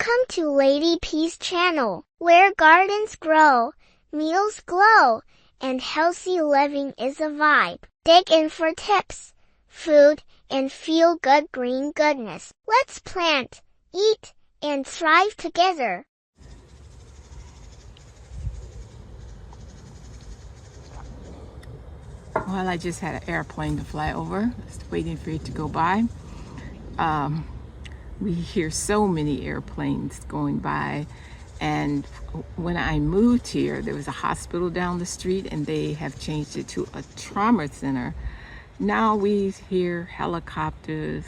Welcome to Lady P's channel, where gardens grow, meals glow, and healthy living is a vibe. Dig in for tips, food, and feel-good green goodness. Let's plant, eat, and thrive together. Well, I just had an airplane to fly over, just waiting for it to go by. We hear so many airplanes going by, and when I moved here, there was a hospital down the street and they have changed it to a trauma center. Now we hear helicopters,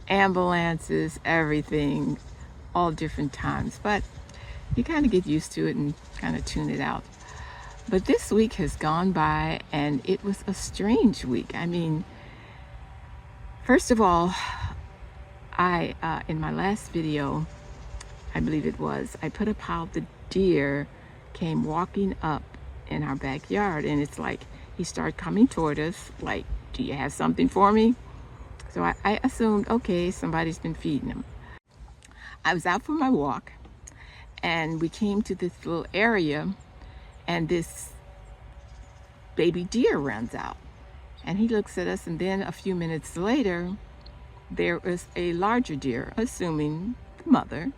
ambulances, everything, all different times, but you kind of get used to it and kind of tune it out. But this week has gone by and it was a strange week. I mean, first of all, in my last video, I believe it was, I put up how the deer came walking up in our backyard, and it's like he started coming toward us like, do you have something for me? So I assumed, okay, somebody's been feeding him. I was out for my walk and we came to this little area, and this baby deer runs out and he looks at us, and then a few minutes later there was a larger deer, assuming the mother,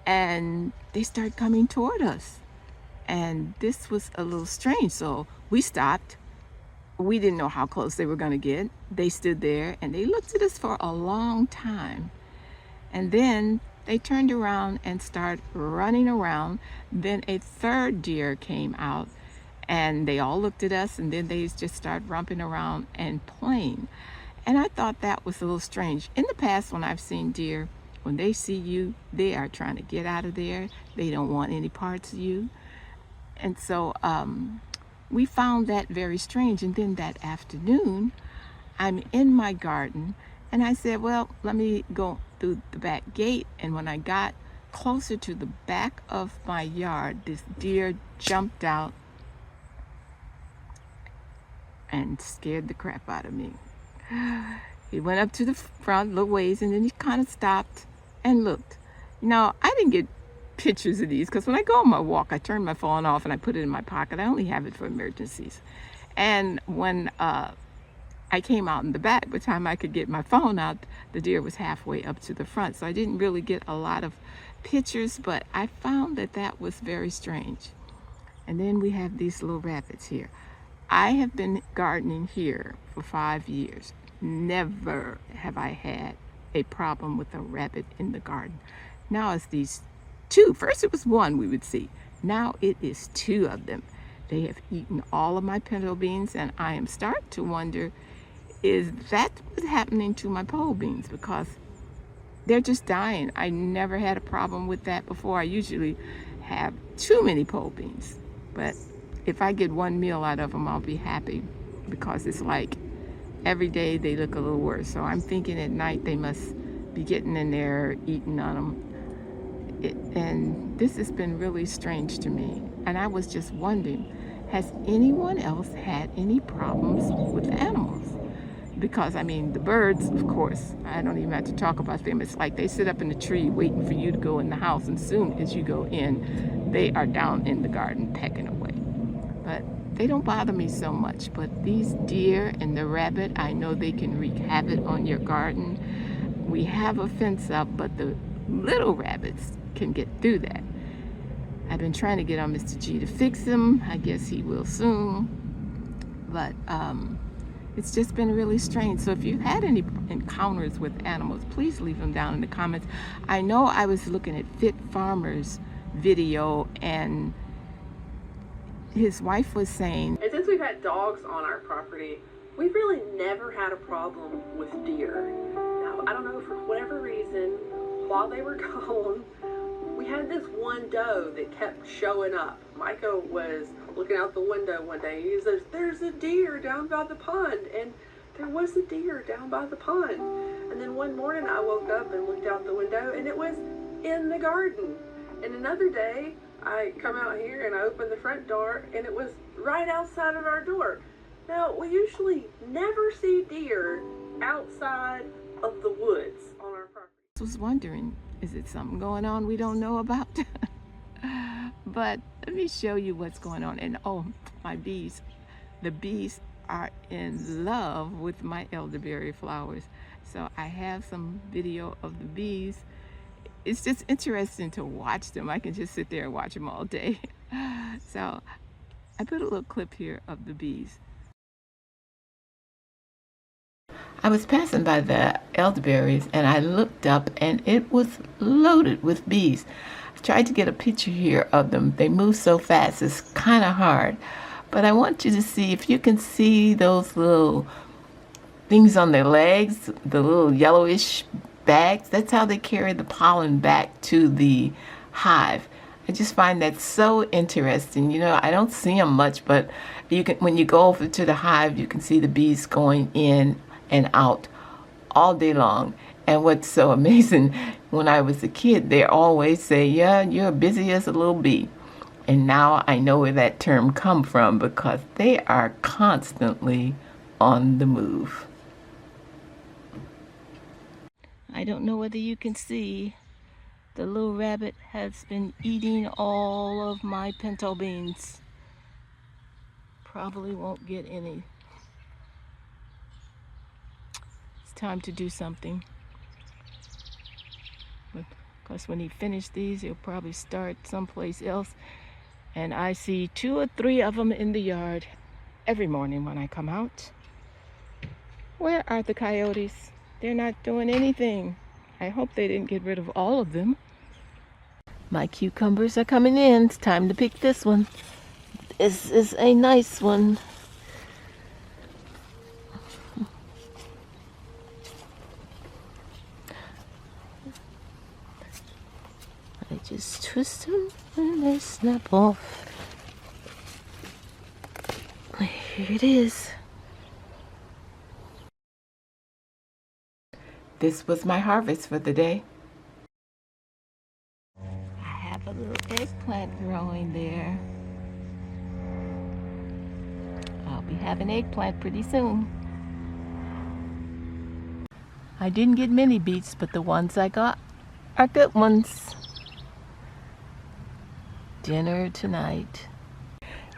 and they started coming toward us. And this was a little strange, so we stopped. We didn't know how close they were going to get. They stood there and they looked at us for a long time, and then they turned around and started running around. Then a third deer came out and they all looked at us, and then they just started romping around and playing. And I thought that was a little strange. In the past, when I've seen deer, when they see you, they are trying to get out of there. They don't want any parts of you. And so we found that very strange. And then that afternoon, I'm in my garden and I said, well, let me go through the back gate. And when I got closer to the back of my yard, this deer jumped out and scared the crap out of me. He went up to the front a little ways, and then he kind of stopped and looked. Now, I didn't get pictures of these because when I go on my walk, I turn my phone off and I put it in my pocket. I only have it for emergencies. And when I came out in the back, by the time I could get my phone out, the deer was halfway up to the front. So I didn't really get a lot of pictures, but I found that that was very strange. And then we have these little rabbits here. I have been gardening here for 5 years. Never have I had a problem with a rabbit in the garden. Now it's these two. First it was one we would see. Now it is two of them. They have eaten all of my pinto beans, and I am starting to wonder, is that what's happening to my pole beans? Because they're just dying. I never had a problem with that before. I usually have too many pole beans, but if I get one meal out of them, I'll be happy, because it's like every day they look a little worse. So I'm thinking at night they must be getting in there, eating on them. And this has been really strange to me. And I was just wondering, has anyone else had any problems with animals? Because, I mean, the birds, of course, I don't even have to talk about them. It's like they sit up in the tree waiting for you to go in the house, and soon as you go in, they are down in the garden pecking away. But they don't bother me so much. But these deer and the rabbit, I know they can wreak havoc on your garden. We have a fence up, but the little rabbits can get through that. I've been trying to get on Mr. G to fix them. I guess he will soon. But it's just been really strange. So if you had any encounters with animals, please leave them down in the comments. I know I was looking at Fit Farmer's video, and his wife was saying, and since we've had dogs on our property, we've really never had a problem with deer. Now, I don't know, for whatever reason, while they were gone, we had this one doe that kept showing up. Micah was looking out the window one day. He says, there's a deer down by the pond. And there was a deer down by the pond. And then one morning I woke up and looked out the window, and it was in the garden. And another day, I come out here and I open the front door, and it was right outside of our door. Now, we usually never see deer outside of the woods on our property. was wondering, is it something going on we don't know about? But let me show you what's going on. And oh, my bees. The bees are in love with my elderberry flowers. So I have some video of the bees. It's just interesting to watch them. I can just sit there and watch them all day. So I put a little clip here of the bees. I was passing by the elderberries and I looked up and it was loaded with bees. I tried to get a picture here of them. They move so fast, it's kind of hard. But I want you to see if you can see those little things on their legs, the little yellowish bags. That's how they carry the pollen back to the hive. I just find that so interesting. You know, I don't see them much, but you can, when you go over to the hive, you can see the bees going in and out all day long. And what's so amazing, when I was a kid, they always say, yeah, you're busy as a little bee. And now I know where that term come from, because they are constantly on the move. I don't know whether you can see, the little rabbit has been eating all of my pinto beans. Probably won't get any. It's time to do something. Because when he finishes these, he'll probably start someplace else. And I see 2 or 3 of them in the yard every morning when I come out. Where are the coyotes? They're not doing anything. I hope they didn't get rid of all of them. My cucumbers are coming in. It's time to pick this one. This is a nice one. I just twist them and they snap off. Here it is. This was my harvest for the day. I have a little eggplant growing there. I'll be having eggplant pretty soon. I didn't get many beets, but the ones I got are good ones. Dinner tonight.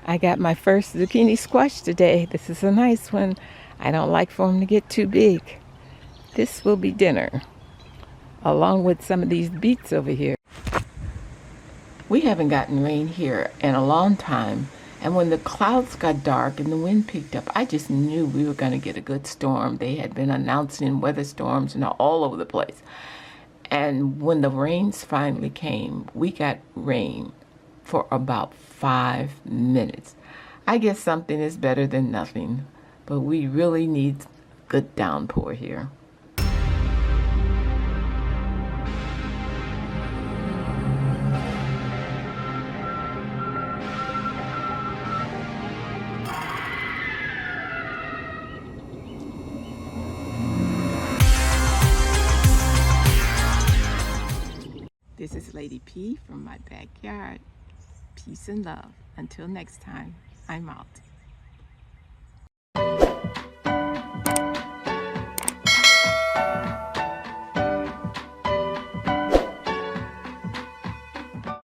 I got my first zucchini squash today. This is a nice one. I don't like for them to get too big. This will be dinner, along with some of these beets over here. We haven't gotten rain here in a long time, and when the clouds got dark and the wind picked up, I just knew we were going to get a good storm. They had been announcing weather storms and all over the place. And when the rains finally came, we got rain for about 5 minutes. I guess something is better than nothing, but we really need good downpour here. This is Lady P from my backyard. Peace and love. Until next time, I'm out.